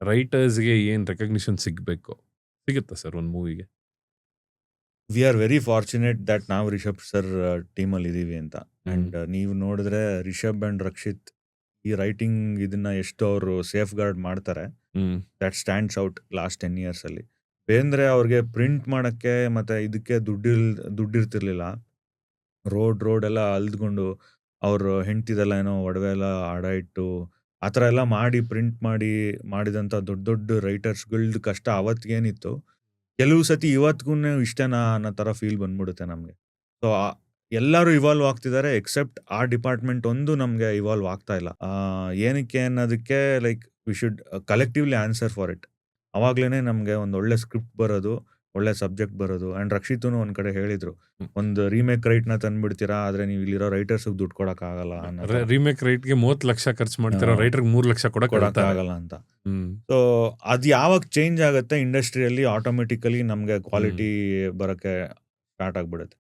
ರೈಟರ್ಸ್‌ಗೆ ಏನ್ ರೆಕಗ್ನಿಷನ್ ಸಿಗ್ಬೇಕು? ಸಿಗುತ್ತಾ ಸರ್ ಒಂದ್ ಮೂವಿಗೆ? We are very fortunate that ನಾವು ರಿಷಬ್ ಸರ್ ಟೀಮಲ್ಲಿ ಇದೀವಿ ಅಂತ. ಅಂಡ್ ನೀವು ನೋಡಿದ್ರೆ ರಿಷಬ್ ಅಂಡ್ ರಕ್ಷಿತ್ ಈ ರೈಟಿಂಗ್ ಇದನ್ನ ಎಷ್ಟು ಅವರು ಸೇಫ್ ಗಾರ್ಡ್ ಮಾಡ್ತಾರೆ. That stands out last 10 years ಅಲ್ಲಿ. ಬೇಂದ್ರೆ ಅವ್ರಿಗೆ ಪ್ರಿಂಟ್ ಮಾಡಕ್ಕೆ ಮತ್ತೆ ಇದಕ್ಕೆ ದುಡ್ಡಿರ್ತಿರ್ಲಿಲ್ಲ. ರೋಡ್ ಎಲ್ಲ ಅಲ್ದ್ಕೊಂಡು ಅವ್ರ ಹೆಂಡ್ತಿದೆಲ್ಲ ಏನೋ ಒಡವೆ ಎಲ್ಲ ಅಡ ಇಟ್ಟು ಆ ಥರ ಎಲ್ಲ ಮಾಡಿ ಪ್ರಿಂಟ್ ಮಾಡಿದಂಥ ದೊಡ್ಡ ರೈಟರ್ಸ್ಗಳ್ದು ಕಷ್ಟ ಅವತ್ತಿಗೇನಿತ್ತು, ಕೆಲವು ಸತಿ ಇವತ್ತಿಗೂನು ಇಷ್ಟೇನಾ ಅನ್ನೋ ಥರ ಫೀಲ್ ಬಂದ್ಬಿಡುತ್ತೆ ನಮಗೆ. ಸೊ ಎಲ್ಲರೂ ಇವಾಲ್ವ್ ಆಗ್ತಿದ್ದಾರೆ ಎಕ್ಸೆಪ್ಟ್ ಆ ಡಿಪಾರ್ಟ್ಮೆಂಟ್ ಒಂದು ನಮಗೆ ಇವಾಲ್ವ್ ಆಗ್ತಾ ಇಲ್ಲ. ಏನಕ್ಕೆ ಅನ್ನೋದಕ್ಕೆ like we should collectively answer for it. ಅವಾಗ್ಲೇನೆ ನಮಗೆ ಒಂದು ಒಳ್ಳೆ ಸ್ಕ್ರಿಪ್ಟ್ ಬರೋದು, ಒಳ್ಳೆ ಸಬ್ಜೆಕ್ಟ್ ಬರೋದು. ಅಂಡ್ ರಕ್ಷಿತನು ಒಂದ್ ಕಡೆ ಹೇಳಿದ್ರು, ಒಂದು ರೀಮೇಕ್ ರೈಟ್ನ ತಂದ್ಬಿಡ್ತೀರಾ, ಆದ್ರೆ ನೀವು ಇಲ್ಲಿರೋ ರೈಟರ್ಸ್ಗೆ ದುಡ್ಡು ಕೊಡಕ್ಕಾಗಲ್ಲ ಅನ್ನೋ ಥರ. ರೀಮೇಕ್ ರೈಟ್ಗೆ 30 ಲಕ್ಷ ಖರ್ಚು ಮಾಡ್ತಿರೋ ರೈಟರ್ಗೆ 3 ಲಕ್ಷ ಕೊಡಕ್ಕಾಗಲ್ಲ ಅಂತ. ಸೊ ಅದು ಯಾವಾಗ ಚೇಂಜ್ ಆಗುತ್ತೆ ಇಂಡಸ್ಟ್ರಿಯಲ್ಲಿ, ಆಟೋಮೆಟಿಕಲಿ ನಮಗೆ ಕ್ವಾಲಿಟಿ ಬರೋಕ್ಕೆ ಸ್ಟಾರ್ಟ್ ಆಗ್ಬಿಡುತ್ತೆ.